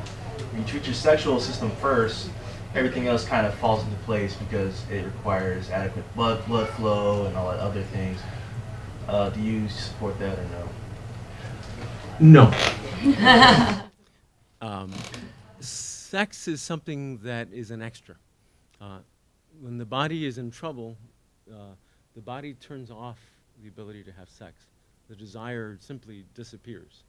you treat your sexual system first, everything else kind of falls into place because it requires adequate blood flow and all that other things. Do you support that or no? No. Sex is something that is an extra. When the body is in trouble, the body turns off the ability to have sex. The desire simply disappears.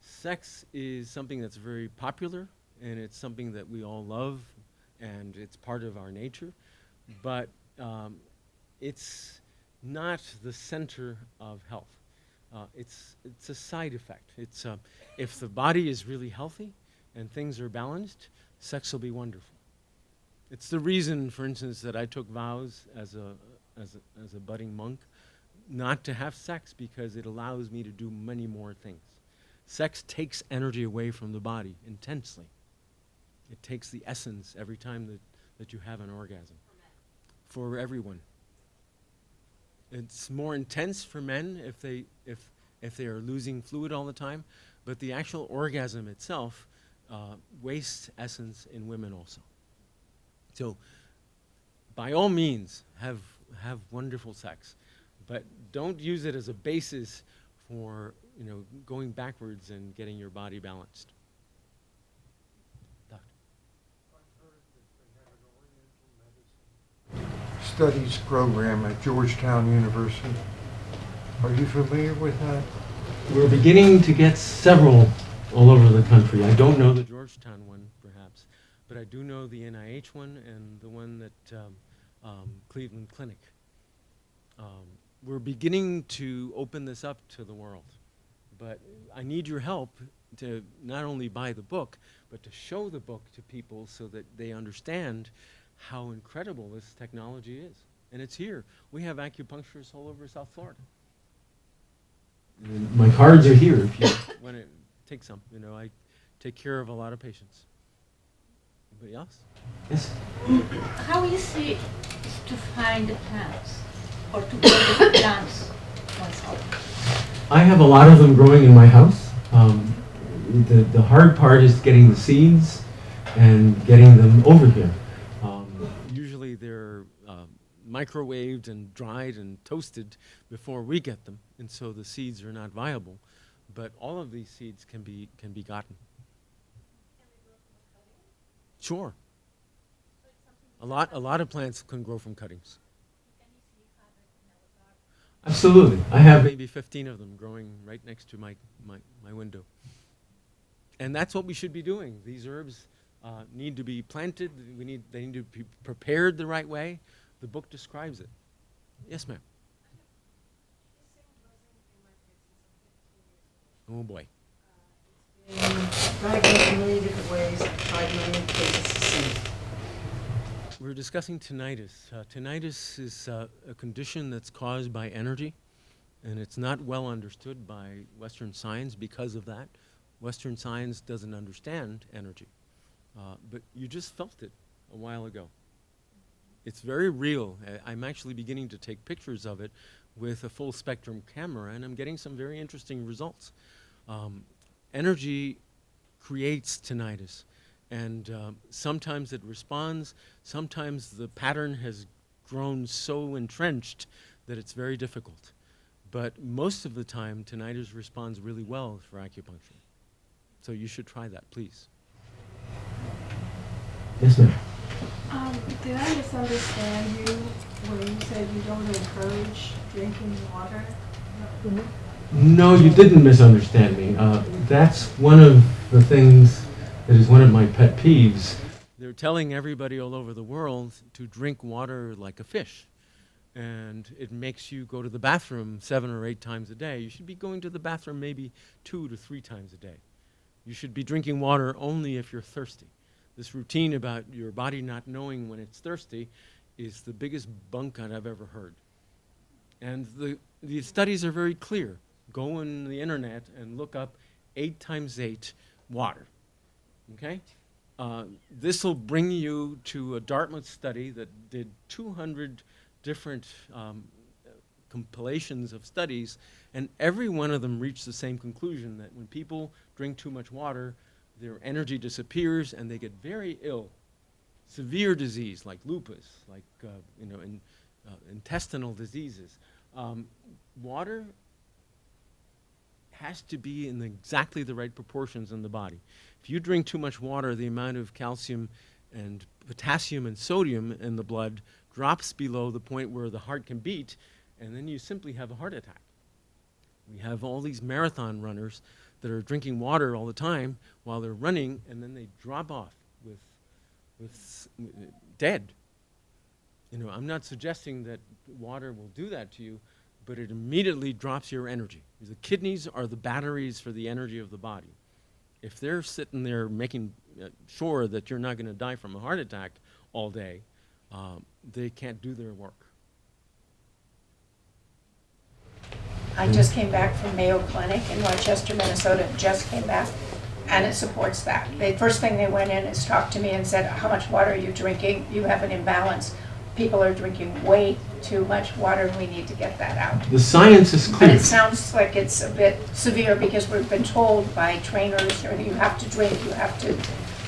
Sex is something that's very popular, and it's something that we all love, and it's part of our nature, but it's not the center of health. It's a side effect. It's if the body is really healthy and things are balanced, sex will be wonderful. It's the reason, for instance, that I took vows as a budding monk not to have sex, because it allows me to do many more things. Sex takes energy away from the body intensely. It takes the essence every time that you have an orgasm. For everyone. It's more intense for men if they are losing fluid all the time, but the actual orgasm itself wastes essence in women also. So, by all means, have wonderful sex, but don't use it as a basis for going backwards and getting your body balanced. Doctor. Studies program at Georgetown University. Are you familiar with that? We're beginning to get several all over the country. I don't know the Georgetown one, perhaps, but I do know the NIH one and the one that Cleveland Clinic. We're beginning to open this up to the world, but I need your help to not only buy the book, but to show the book to people so that they understand how incredible this technology is. And it's here. We have acupuncturists all over South Florida. And my cards are here if you want to take some. I take care of a lot of patients. Anybody else? Yes? How easy is to find the plants or to grow the plants myself? I have a lot of them growing in my house. The hard part is getting the seeds and getting them over here. microwaved and dried and toasted before we get them, and so the seeds are not viable. But all of these seeds can be gotten. Sure. A lot of plants can grow from cuttings. Absolutely. I have maybe 15 of them growing right next to my window. And that's what we should be doing. These herbs need to be planted. They need to be prepared the right way. The book describes it. Yes, ma'am. Oh boy. Diagnosed in many different ways. I've tried many places to see. We're discussing tinnitus. Tinnitus is a condition that's caused by energy, and it's not well understood by Western science because of that. Western science doesn't understand energy, but you just felt it a while ago. It's very real. I'm actually beginning to take pictures of it with a full spectrum camera, and I'm getting some very interesting results. Energy creates tinnitus, and sometimes it responds, sometimes the pattern has grown so entrenched that it's very difficult. But most of the time, tinnitus responds really well for acupuncture. So you should try that, please. Yes, ma'am. Did I misunderstand you when you said you don't encourage drinking water? No, you didn't misunderstand me. That's one of the things that is one of my pet peeves. They're telling everybody all over the world to drink water like a fish. And it makes you go to the bathroom 7 or 8 times a day. You should be going to the bathroom maybe 2 to 3 times a day. You should be drinking water only if you're thirsty. This routine about your body not knowing when it's thirsty is the biggest bunk I've ever heard. And the studies are very clear. Go on the internet and look up 8 times 8 water, okay? This will bring you to a Dartmouth study that did 200 different compilations of studies, and every one of them reached the same conclusion, that when people drink too much water, their energy disappears and they get very ill. Severe disease like lupus, like intestinal diseases. Water has to be in exactly the right proportions in the body. If you drink too much water, the amount of calcium and potassium and sodium in the blood drops below the point where the heart can beat, and then you simply have a heart attack. We have all these marathon runners that are drinking water all the time while they're running, and then they drop off with dead. You know, I'm not suggesting that water will do that to you, but it immediately drops your energy. The kidneys are the batteries for the energy of the body. If they're sitting there making sure that you're not going to die from a heart attack all day, they can't do their work. I just came back from Mayo Clinic in Rochester, Minnesota, just came back, and it supports that. The first thing they went in is talked to me and said, how much water are you drinking? You have an imbalance. People are drinking way too much water, and we need to get that out. The science is clear. But it sounds like it's a bit severe because we've been told by trainers, or you have to drink, you have to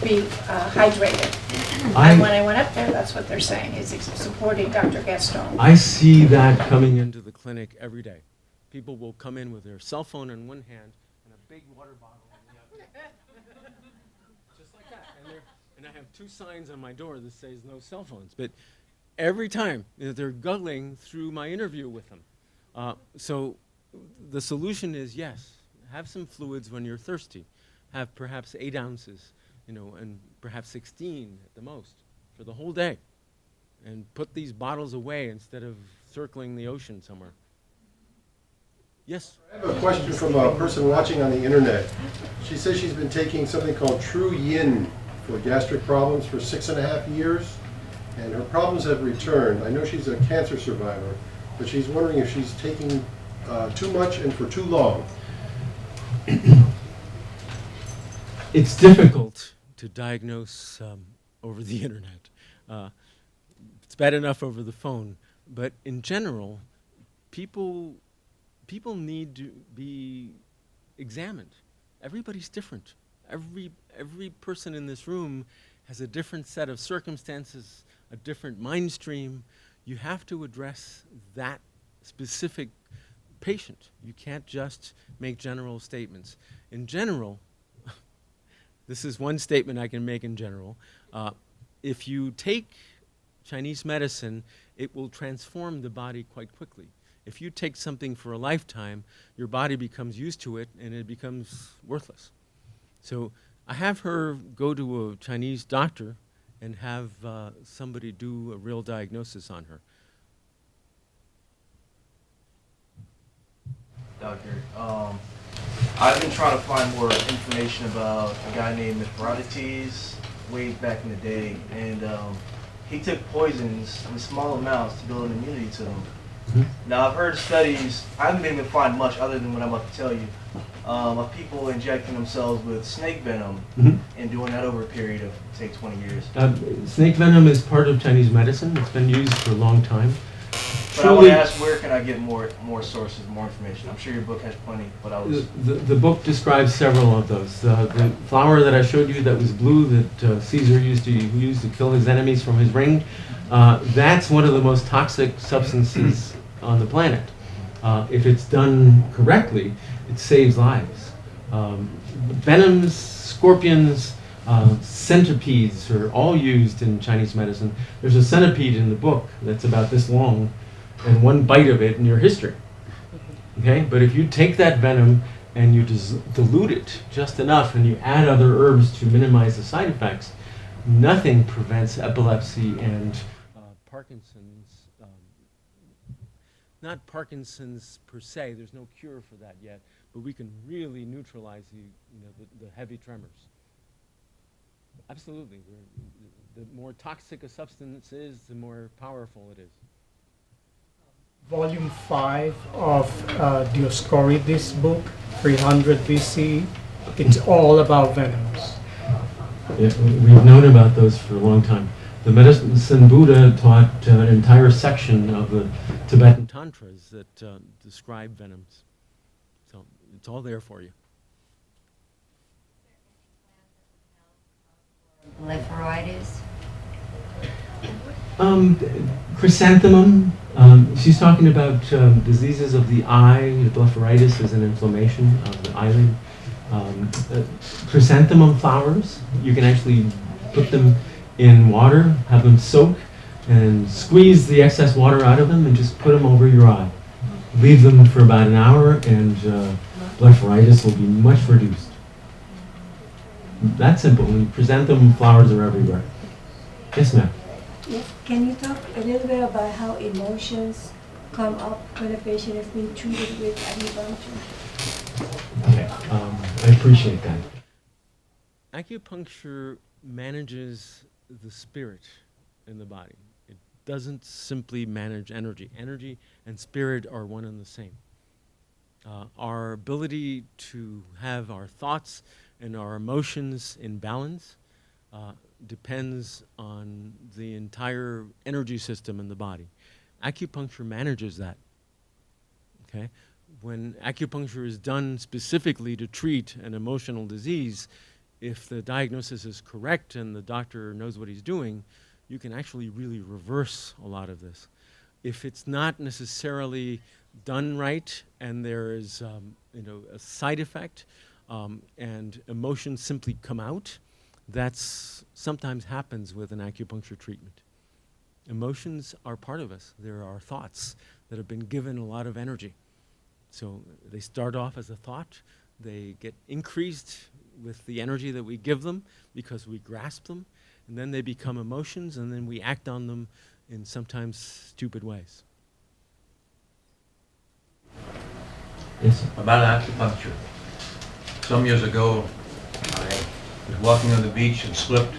be hydrated. And when I went up there, that's what they're saying, is supporting Dr. Gaston. I see that coming into the clinic every day. People will come in with their cell phone in one hand and a big water bottle in the other. Just like that. And I have 2 signs on my door that says no cell phones. But every time they're guggling through my interview with them. So the solution is, yes, have some fluids when you're thirsty. Have perhaps 8 ounces, and perhaps 16 at the most for the whole day. And put these bottles away instead of circling the ocean somewhere. Yes? I have a question from a person watching on the internet. She says she's been taking something called True Yin for gastric problems for 6.5 years, and her problems have returned. I know she's a cancer survivor, but she's wondering if she's taking too much and for too long. It's difficult to diagnose over the internet. It's bad enough over the phone, but in general, people need to be examined. Everybody's different. Every person in this room has a different set of circumstances, a different mind stream. you have to address that specific patient. You can't just make general statements. In general, this is one statement I can make in general. If you take Chinese medicine, it will transform the body quite quickly. If you take something for a lifetime, your body becomes used to it and it becomes worthless. So I have her go to a Chinese doctor and have somebody do a real diagnosis on her. Doctor, I've been trying to find more information about a guy named Pyrite way back in the day, and he took poisons in small amounts to build an immunity to them. Now, I've heard studies, I haven't been able to find much other than what I'm about to tell you, of people injecting themselves with snake venom and doing that over a period of, say, 20 years. Snake venom is part of Chinese medicine. It's been used for a long time. But I want to ask, where can I get more sources, more information? I'm sure your book has plenty, but I was... The book describes several of those. The flower that I showed you that was blue that Caesar used to kill his enemies from his ring, that's one of the most toxic substances on the planet. If it's done correctly, it saves lives. Venoms, scorpions, centipedes are all used in Chinese medicine. There's a centipede in the book that's about this long, and one bite of it in your history. Okay, but if you take that venom and you dilute it just enough and you add other herbs to minimize the side effects, nothing prevents epilepsy and Parkinson's. Not Parkinson's per se, there's no cure for that yet, but we can really neutralize the heavy tremors. Absolutely. The more toxic a substance is, the more powerful it is. Volume 5 of Dioscorides' book, 300 BC, it's all about venoms. Yeah, we've known about those for a long time. The medicine Buddha taught an entire section of the Tibetan tantras that describe venoms. So it's all there for you. Blepharitis? Chrysanthemum. She's talking about diseases of the eye. Blepharitis is an inflammation of the eyelid. Chrysanthemum flowers, you can actually put them in water, have them soak, and squeeze the excess water out of them and just put them over your eye. Leave them for about an hour and blepharitis will be much reduced. That simple. And chrysanthemum flowers are everywhere. Yes, ma'am. Yes. Can you talk a little bit about how emotions come up when a patient has been treated with acupuncture? Okay. I appreciate that. Acupuncture manages the spirit in the body. It doesn't simply manage energy. Energy and spirit are one and the same. Our ability to have our thoughts and our emotions in balance depends on the entire energy system in the body. Acupuncture manages that. Okay? When acupuncture is done specifically to treat an emotional disease, if the diagnosis is correct and the doctor knows what he's doing, you can actually really reverse a lot of this. If it's not necessarily done right and there is a side effect and emotions simply come out, that's sometimes happens with an acupuncture treatment. Emotions are part of us. They're our thoughts that have been given a lot of energy. So they start off as a thought, they get increased with the energy that we give them because we grasp them, and then they become emotions, and then we act on them in sometimes stupid ways. Yes? About acupuncture. Some years ago, I was walking on the beach and slipped.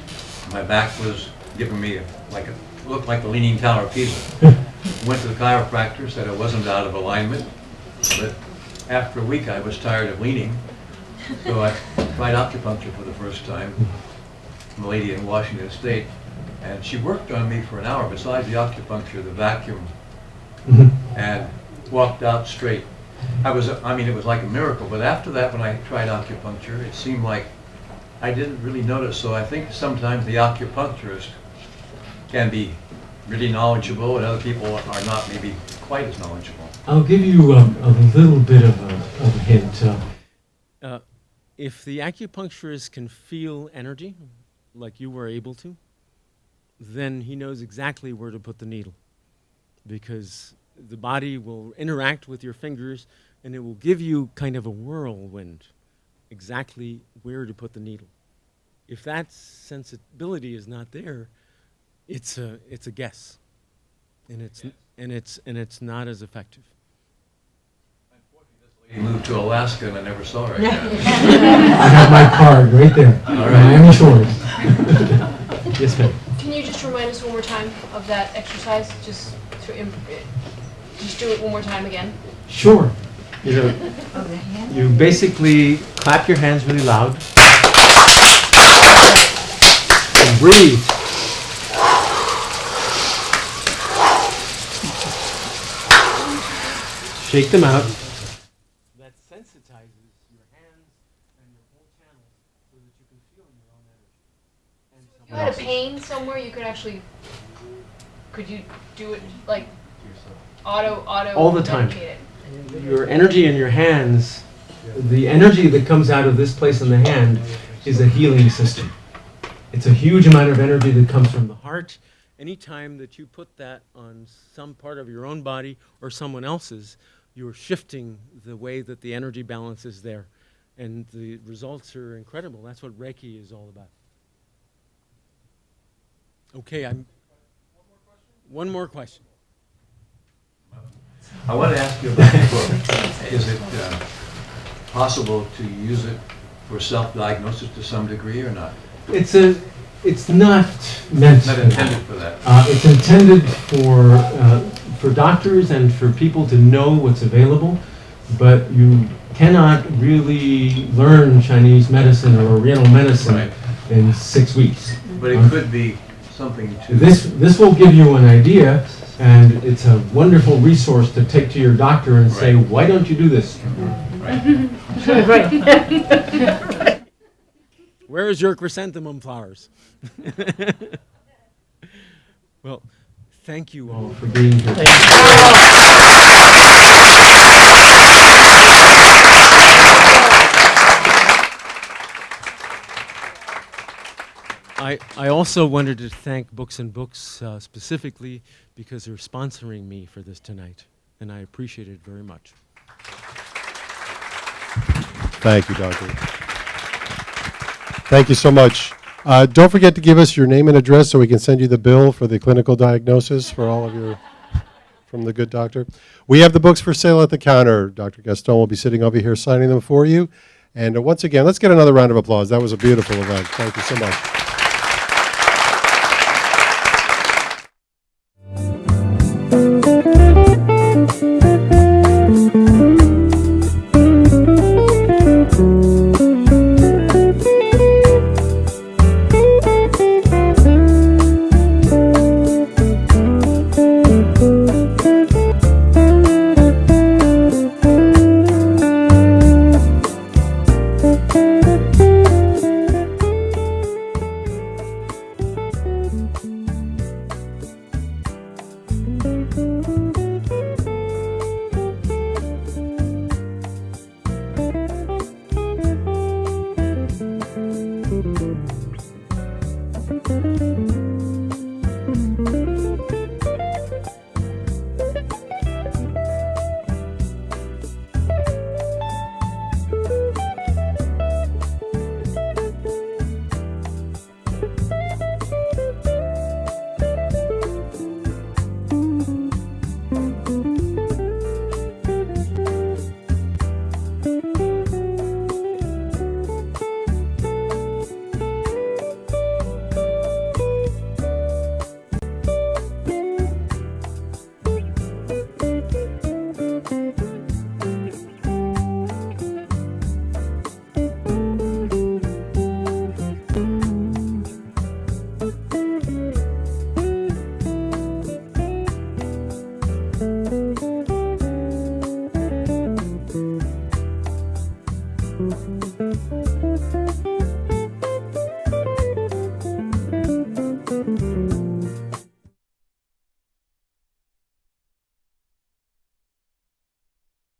My back was giving me looked like the Leaning Tower of Pisa. Went to the chiropractor, said I wasn't out of alignment, but after a week I was tired of leaning, so I tried acupuncture for the first time. I'm a lady in Washington State, and she worked on me for an hour. Besides the acupuncture, the vacuum, and walked out straight. It was like a miracle. But after that, when I tried acupuncture, it seemed like I didn't really notice. So I think sometimes the acupuncturist can be really knowledgeable and other people are not maybe quite as knowledgeable? I'll give you a little bit of a hint. If the acupuncturist can feel energy, like you were able to, then he knows exactly where to put the needle, because the body will interact with your fingers and it will give you kind of a whirlwind, exactly where to put the needle. If that sensibility is not there, it's a guess, and it's not as effective. You moved to Alaska and I never saw her again. I have my card right there. All right. Miami Shores. Yes, ma'am. Can you just remind us one more time of that exercise? Just do it one more time again. Sure. You basically clap your hands really loud and breathe. Shake them out. That sensitizes your hands and your whole channel so that you can feel your own energy. If you had a pain somewhere, you could actually, could you do it like auto all the time. medicate it? Your energy in your hands, the energy that comes out of this place in the hand is a healing system. It's a huge amount of energy that comes from the heart. Anytime that you put that on some part of your own body or someone else's, you're shifting the way that the energy balance is there. And the results are incredible. That's what Reiki is all about. Okay, one more question. I want to ask you about the book. Is it possible to use it for self-diagnosis to some degree or not? It's not meant. Not intended for that. It's intended for doctors and for people to know what's available, but you cannot really learn Chinese medicine or Oriental medicine in 6 weeks. But it could be something to... This will give you an idea, and it's a wonderful resource to take to your doctor and say, why don't you do this? Right. Where is your chrysanthemum flowers? Well, thank you all for being here. I also wanted to thank Books and Books specifically because they're sponsoring me for this tonight, and I appreciate it very much. Thank you, Doctor. Thank you so much. Don't forget to give us your name and address so we can send you the bill for the clinical diagnosis for all of your, from the good doctor. We have the books for sale at the counter. Dr. Gaston will be sitting over here signing them for you. And once again, let's get another round of applause. That was a beautiful event. Thank you so much.